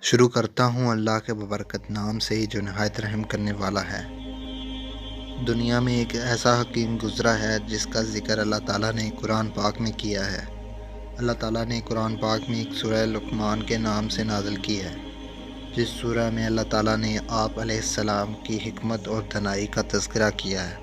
شروع کرتا ہوں اللہ کے ببرکت نام سے ہی جو نہایت رحم کرنے والا ہے۔ دنیا میں ایک ایسا حکیم گزرا ہے جس کا ذکر اللہ تعالیٰ نے قرآن پاک میں کیا ہے۔ اللہ تعالیٰ نے قرآن پاک میں ایک سورہ لقمان کے نام سے نازل کی ہے، جس سورہ میں اللہ تعالیٰ نے آپ علیہ السلام کی حکمت اور دانائی کا تذکرہ کیا ہے۔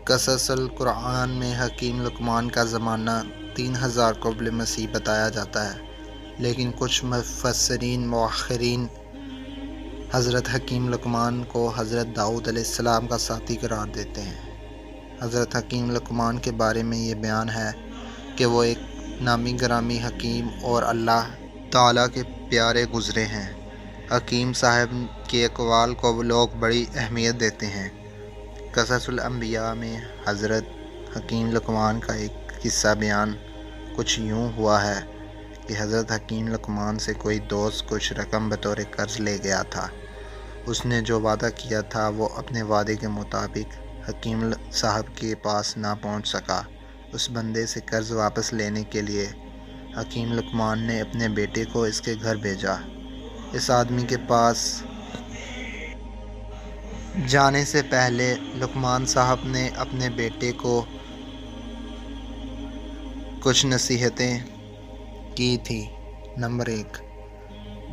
قصص القرآن میں حکیم لقمان کا زمانہ 3000 قبل مسیح بتایا جاتا ہے، لیکن کچھ مفسرین مؤخرین حضرت حکیم لقمان کو حضرت داؤد علیہ السلام کا ساتھی قرار دیتے ہیں۔ حضرت حکیم لقمان کے بارے میں یہ بیان ہے کہ وہ ایک نامی گرامی حکیم اور اللہ تعالیٰ کے پیارے گزرے ہیں۔ حکیم صاحب کے اقوال کو لوگ بڑی اہمیت دیتے ہیں۔ قصص الانبیاء میں حضرت حکیم لقمان کا ایک قصہ بیان کچھ یوں ہوا ہے کہ حضرت حکیم لقمان سے کوئی دوست کچھ رقم بطور قرض لے گیا تھا۔ اس نے جو وعدہ کیا تھا وہ اپنے وعدے کے مطابق حکیم صاحب کے پاس نہ پہنچ سکا۔ اس بندے سے قرض واپس لینے کے لیے حکیم لقمان نے اپنے بیٹے کو اس کے گھر بھیجا۔ اس آدمی کے پاس جانے سے پہلے لقمان صاحب نے اپنے بیٹے کو کچھ نصیحتیں کی تھی۔ نمبر 1،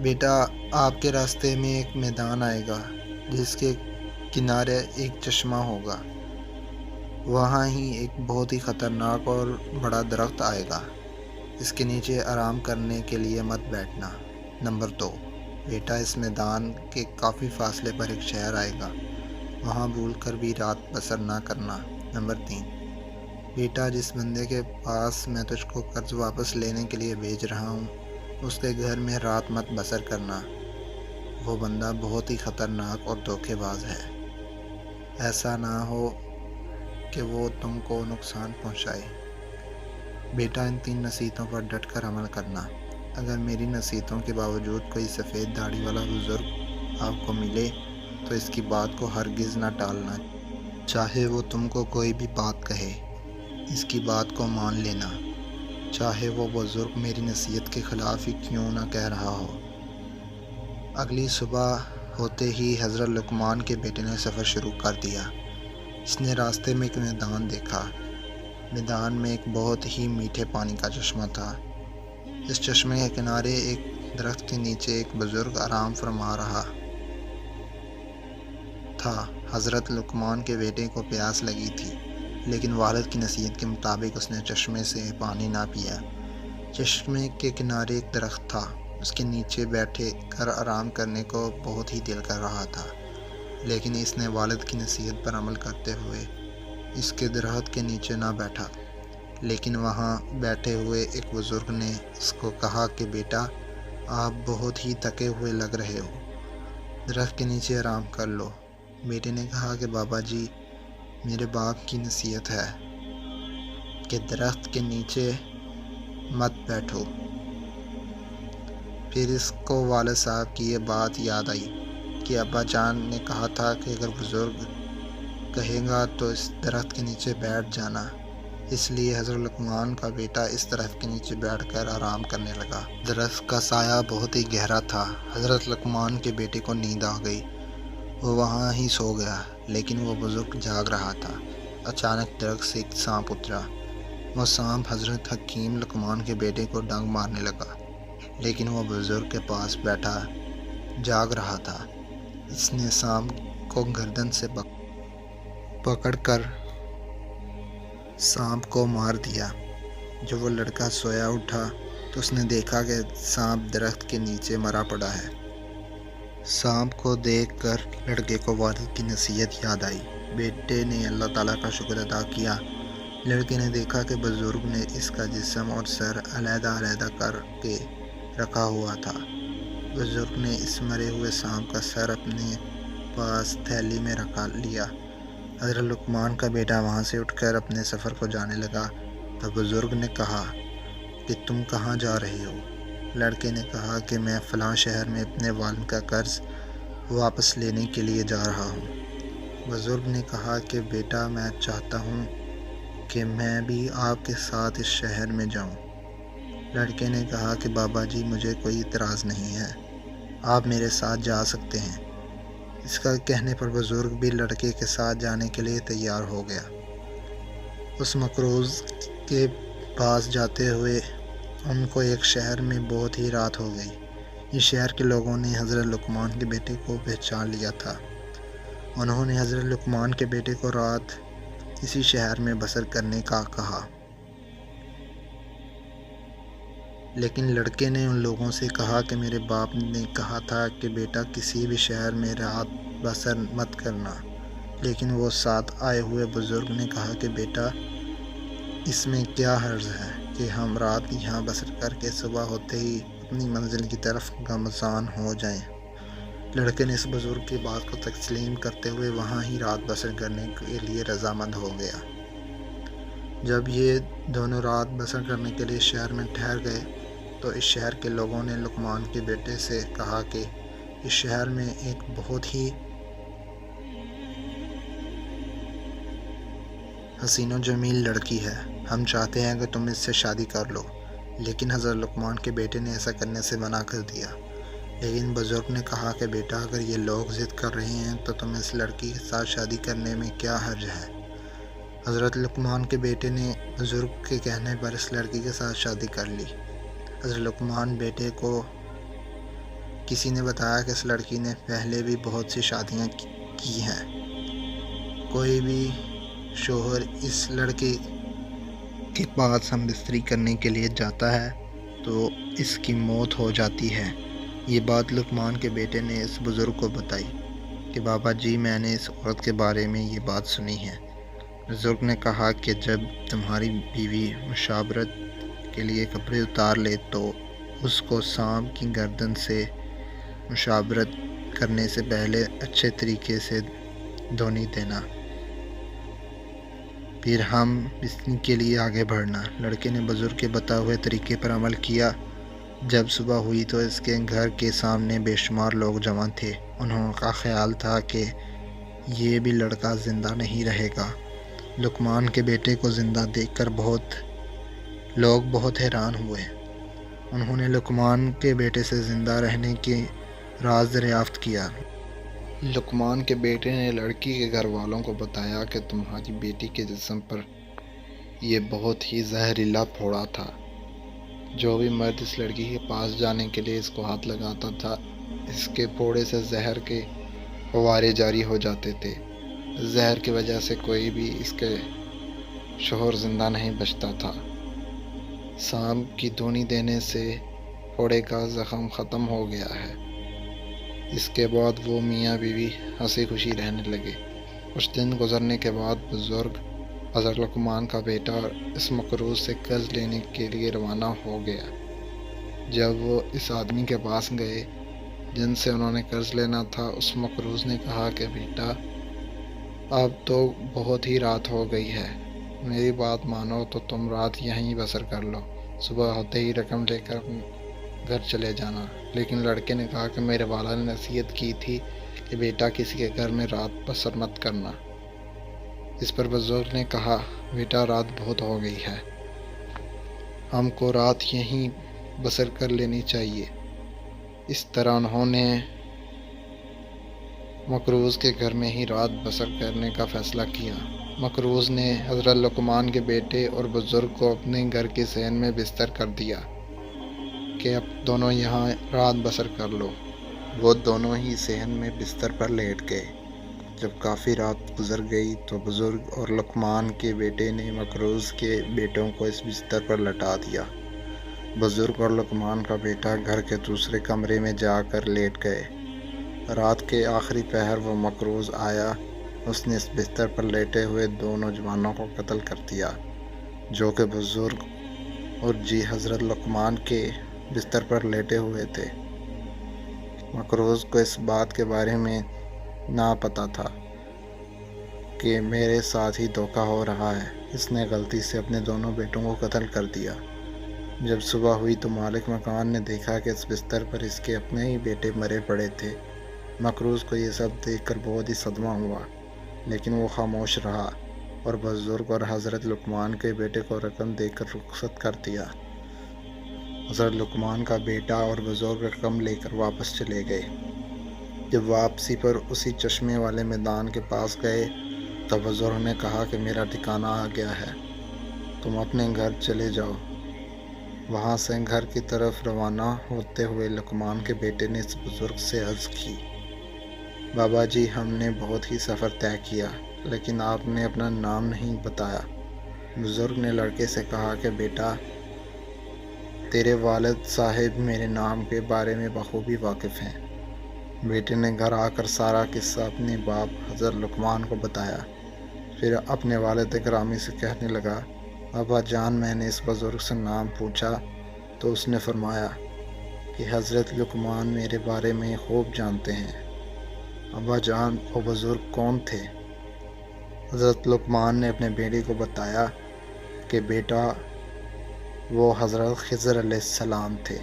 بیٹا، آپ کے راستے میں ایک میدان آئے گا جس کے کنارے ایک چشمہ ہوگا۔ وہاں ہی ایک بہت ہی خطرناک اور بڑا درخت آئے گا۔ اس کے نیچے آرام کرنے کے لیے مت بیٹھنا۔ نمبر 2، بیٹا، اس میدان کے کافی فاصلے پر ایک شہر آئے گا، وہاں بھول کر بھی رات بسر نہ کرنا۔ نمبر 3، بیٹا، جس بندے کے پاس میں تجھ کو قرض واپس لینے کے لیے بھیج رہا ہوں، اس کے گھر میں رات مت بسر کرنا۔ وہ بندہ بہت ہی خطرناک اور دھوکے باز ہے۔ ایسا نہ ہو کہ وہ تم کو نقصان پہنچائے۔ بیٹا، ان 3 نصیحتوں پر ڈٹ کر عمل کرنا۔ اگر میری نصیحتوں کے باوجود کوئی سفید داڑھی والا بزرگ آپ کو ملے تو اس کی بات کو ہرگز نہ ٹالنا، چاہے وہ تم کو کوئی بھی بات کہے، اس کی بات کو مان لینا، چاہے وہ بزرگ میری نصیحت کے خلاف ہی کیوں نہ کہہ رہا ہو۔ اگلی صبح ہوتے ہی حضرت لقمان کے بیٹے نے سفر شروع کر دیا۔ اس نے راستے میں ایک میدان دیکھا۔ میدان میں ایک بہت ہی میٹھے پانی کا چشمہ تھا۔ اس چشمے کے کنارے ایک درخت کے نیچے ایک بزرگ آرام فرما رہا تھا۔ حضرت لقمان کے بیٹے کو پیاس لگی تھی، لیکن والد کی نصیحت کے مطابق اس نے چشمے سے پانی نہ پیا۔ چشمے کے کنارے ایک درخت تھا، اس کے نیچے بیٹھے کر آرام کرنے کو بہت ہی دل کر رہا تھا، لیکن اس نے والد کی نصیحت پر عمل کرتے ہوئے اس کے درخت کے نیچے نہ بیٹھا۔ لیکن وہاں بیٹھے ہوئے ایک بزرگ نے اس کو کہا کہ بیٹا، آپ بہت ہی تھکے ہوئے لگ رہے ہو، درخت کے نیچے آرام کر لو۔ بیٹے نے کہا کہ بابا جی، میرے باپ کی نصیحت ہے کہ درخت کے نیچے مت بیٹھو۔ پھر اس کو والد صاحب کی یہ بات یاد آئی کہ ابا جان نے کہا تھا کہ اگر بزرگ کہے گا تو اس درخت کے نیچے بیٹھ جانا۔ اس لیے حضرت لقمان کا بیٹا اس درخت کے نیچے بیٹھ کر آرام کرنے لگا۔ درخت کا سایہ بہت ہی گہرا تھا۔ حضرت لقمان کے بیٹے کو نیند آ گئی، وہ وہاں ہی سو گیا، لیکن وہ بزرگ جاگ رہا تھا۔ اچانک درخت سے ایک سانپ اترا۔ وہ سانپ حضرت حکیم لقمان کے بیٹے کو ڈنگ مارنے لگا، لیکن وہ بزرگ کے پاس بیٹھا جاگ رہا تھا۔ اس نے سانپ کو گردن سے پکڑ کر سانپ کو مار دیا۔ جب وہ لڑکا سویا اٹھا تو اس نے دیکھا کہ سانپ درخت کے نیچے مرا پڑا ہے۔ سانپ کو دیکھ کر لڑکے کو والد کی نصیحت یاد آئی۔ بیٹے نے اللہ تعالیٰ کا شکر ادا کیا۔ لڑکے نے دیکھا کہ بزرگ نے اس کا جسم اور سر علیحدہ علیحدہ کر کے رکھا ہوا تھا۔ بزرگ نے اس مرے ہوئے سانپ کا سر اپنے پاس تھیلی میں رکھ لیا۔ حضرت لقمان کا بیٹا وہاں سے اٹھ کر اپنے سفر کو جانے لگا تو بزرگ نے کہا کہ تم کہاں جا رہے ہو؟ لڑکے نے کہا کہ میں فلاں شہر میں اپنے والد کا قرض واپس لینے کے لیے جا رہا ہوں۔ بزرگ نے کہا کہ بیٹا، میں چاہتا ہوں کہ میں بھی آپ کے ساتھ اس شہر میں جاؤں۔ لڑکے نے کہا کہ بابا جی، مجھے کوئی اعتراض نہیں ہے، آپ میرے ساتھ جا سکتے ہیں۔ اس کا کہنے پر بزرگ بھی لڑکے کے ساتھ جانے کے لیے تیار ہو گیا۔ اس مقروض کے پاس جاتے ہوئے ان کو ایک شہر میں بہت ہی رات ہو گئی۔ اس شہر کے لوگوں نے حضرت لقمان کے بیٹے کو پہچان لیا تھا۔ انہوں نے حضرت لقمان کے بیٹے کو رات اسی شہر میں بسر کرنے کا کہا، لیکن لڑکے نے ان لوگوں سے کہا کہ میرے باپ نے کہا تھا کہ بیٹا کسی بھی شہر میں رات بسر مت کرنا۔ لیکن وہ ساتھ آئے ہوئے بزرگ نے کہا کہ بیٹا اس میں کیا حرج ہے کہ ہم رات یہاں بسر کر کے صبح ہوتے ہی اپنی منزل کی طرف گامزن ہو جائیں۔ لڑکے نے اس بزرگ کی بات کو تسلیم کرتے ہوئے وہاں ہی رات بسر کرنے کے لیے رضامند ہو گیا۔ جب یہ دونوں رات بسر کرنے کے لیے شہر میں ٹھہر گئے تو اس شہر کے لوگوں نے لقمان کے بیٹے سے کہا کہ اس شہر میں ایک بہت ہی حسین و جمیل لڑکی ہے، ہم چاہتے ہیں کہ تم اس سے شادی کر لو۔ لیکن حضرت لقمان کے بیٹے نے ایسا کرنے سے منع کر دیا۔ لیکن بزرگ نے کہا کہ بیٹا اگر یہ لوگ ضد کر رہے ہیں تو تم اس لڑکی کے ساتھ شادی کرنے میں کیا حرج ہے؟ حضرت لقمان کے بیٹے نے بزرگ کے کہنے پر اس لڑکی کے ساتھ شادی کر لی۔ حضرت لقمان بیٹے کو کسی نے بتایا کہ اس لڑکی نے پہلے بھی بہت سی شادیاں کی ہیں۔ کوئی بھی شوہر اس لڑکے کے پاس ہم بستری کرنے کے لیے جاتا ہے تو اس کی موت ہو جاتی ہے۔ یہ بات لقمان کے بیٹے نے اس بزرگ کو بتائی کہ بابا جی میں نے اس عورت کے بارے میں یہ بات سنی ہے۔ بزرگ نے کہا کہ جب تمہاری بیوی مشاورت کے لیے کپڑے اتار لے تو اس کو سانپ کی گردن سے مشاورت کرنے سے پہلے اچھے طریقے سے دھونی دینا، پھر ہم بستری کے لیے آگے بڑھنا۔ لڑکے نے بزرگ کے بتائے ہوئے طریقے پر عمل کیا۔ جب صبح ہوئی تو اس کے گھر کے سامنے بے شمار لوگ جمع تھے۔ انہوں کا خیال تھا کہ یہ بھی لڑکا زندہ نہیں رہے گا۔ لقمان کے بیٹے کو زندہ دیکھ کر لوگ بہت حیران ہوئے۔ انہوں نے لقمان کے بیٹے سے زندہ رہنے کے راز دریافت کیا۔ لقمان کے بیٹے نے لڑکی کے گھر والوں کو بتایا کہ تمہاری بیٹی کے جسم پر یہ بہت ہی زہریلا پھوڑا تھا۔ جو بھی مرد اس لڑکی کے پاس جانے کے لیے اس کو ہاتھ لگاتا تھا، اس کے پھوڑے سے زہر کے فوارے جاری ہو جاتے تھے۔ زہر کی وجہ سے کوئی بھی اس کے شوہر زندہ نہیں بچتا تھا۔ سانپ کی دھونی دینے سے پھوڑے کا زخم ختم ہو گیا ہے۔ اس کے بعد وہ میاں بیوی ہنسی خوشی رہنے لگے۔ کچھ دن گزرنے کے بعد بزرگ حضرت لقمان کا بیٹا اس مقروض سے قرض لینے کے لیے روانہ ہو گیا۔ جب وہ اس آدمی کے پاس گئے جن سے انہوں نے قرض لینا تھا، اس مقروض نے کہا کہ بیٹا اب تو بہت ہی رات ہو گئی ہے، میری بات مانو تو تم رات یہیں بسر کر لو، صبح ہوتے ہی رقم لے کر گھر چلے جانا۔ لیکن لڑکے نے کہا کہ میرے والد نے نصیحت کی تھی کہ بیٹا کسی کے گھر میں رات بسر مت کرنا۔ اس پر بزرگ نے کہا بیٹا رات بہت ہو گئی ہے، ہم کو رات یہیں بسر کر لینی چاہیے۔ اس طرح انہوں نے مقروض کے گھر میں ہی رات بسر کرنے کا فیصلہ کیا۔ مقروض نے حضرت لقمان کے بیٹے اور بزرگ کو اپنے گھر کے صحن میں بستر کر دیا کہ اب دونوں یہاں رات بسر کر لو۔ وہ دونوں ہی صحن میں بستر پر لیٹ گئے۔ جب کافی رات گزر گئی تو بزرگ اور لقمان کے بیٹے نے مقروض کے بیٹوں کو اس بستر پر لٹا دیا۔ بزرگ اور لقمان کا بیٹا گھر کے دوسرے کمرے میں جا کر لیٹ گئے۔ رات کے آخری پہر وہ مقروض آیا۔ اس نے اس بستر پر لیٹے ہوئے دو نوجوانوں کو قتل کر دیا جو کہ بزرگ اور حضرت لقمان کے بستر پر لیٹے ہوئے تھے۔ مقروض کو اس بات کے بارے میں نہ پتہ تھا کہ میرے ساتھ ہی دھوکہ ہو رہا ہے۔ اس نے غلطی سے اپنے دونوں بیٹوں کو قتل کر دیا۔ جب صبح ہوئی تو مالک مکان نے دیکھا کہ اس بستر پر اس کے اپنے ہی بیٹے مرے پڑے تھے۔ مقروض کو یہ سب دیکھ کر بہت ہی صدمہ ہوا، لیکن وہ خاموش رہا اور بزرگ اور حضرت لقمان کے بیٹے کو رقم دے کر رخصت کر دیا۔ حضرت لقمان کا بیٹا اور بزرگ رقم لے کر واپس چلے گئے۔ جب واپسی پر اسی چشمے والے میدان کے پاس گئے تو بزرگ نے کہا کہ میرا ٹھکانہ آ گیا ہے، تم اپنے گھر چلے جاؤ۔ وہاں سے گھر کی طرف روانہ ہوتے ہوئے لقمان کے بیٹے نے اس بزرگ سے عرض کی، بابا جی، ہم نے بہت ہی سفر طے کیا لیکن آپ نے اپنا نام نہیں بتایا۔ بزرگ نے لڑکے سے کہا کہ بیٹا، تیرے والد صاحب میرے نام کے بارے میں بخوبی واقف ہیں۔ بیٹے نے گھر آ کر سارا قصہ اپنے باپ حضرت لقمان کو بتایا، پھر اپنے والد گرامی سے کہنے لگا، ابا جان، میں نے اس بزرگ سے نام پوچھا تو اس نے فرمایا کہ حضرت لقمان میرے بارے میں خوب جانتے ہیں۔ ابا جان، وہ بزرگ کون تھے؟ حضرت لقمان نے اپنے بیٹے کو بتایا کہ بیٹا، وہ حضرت خضر علیہ السلام تھے۔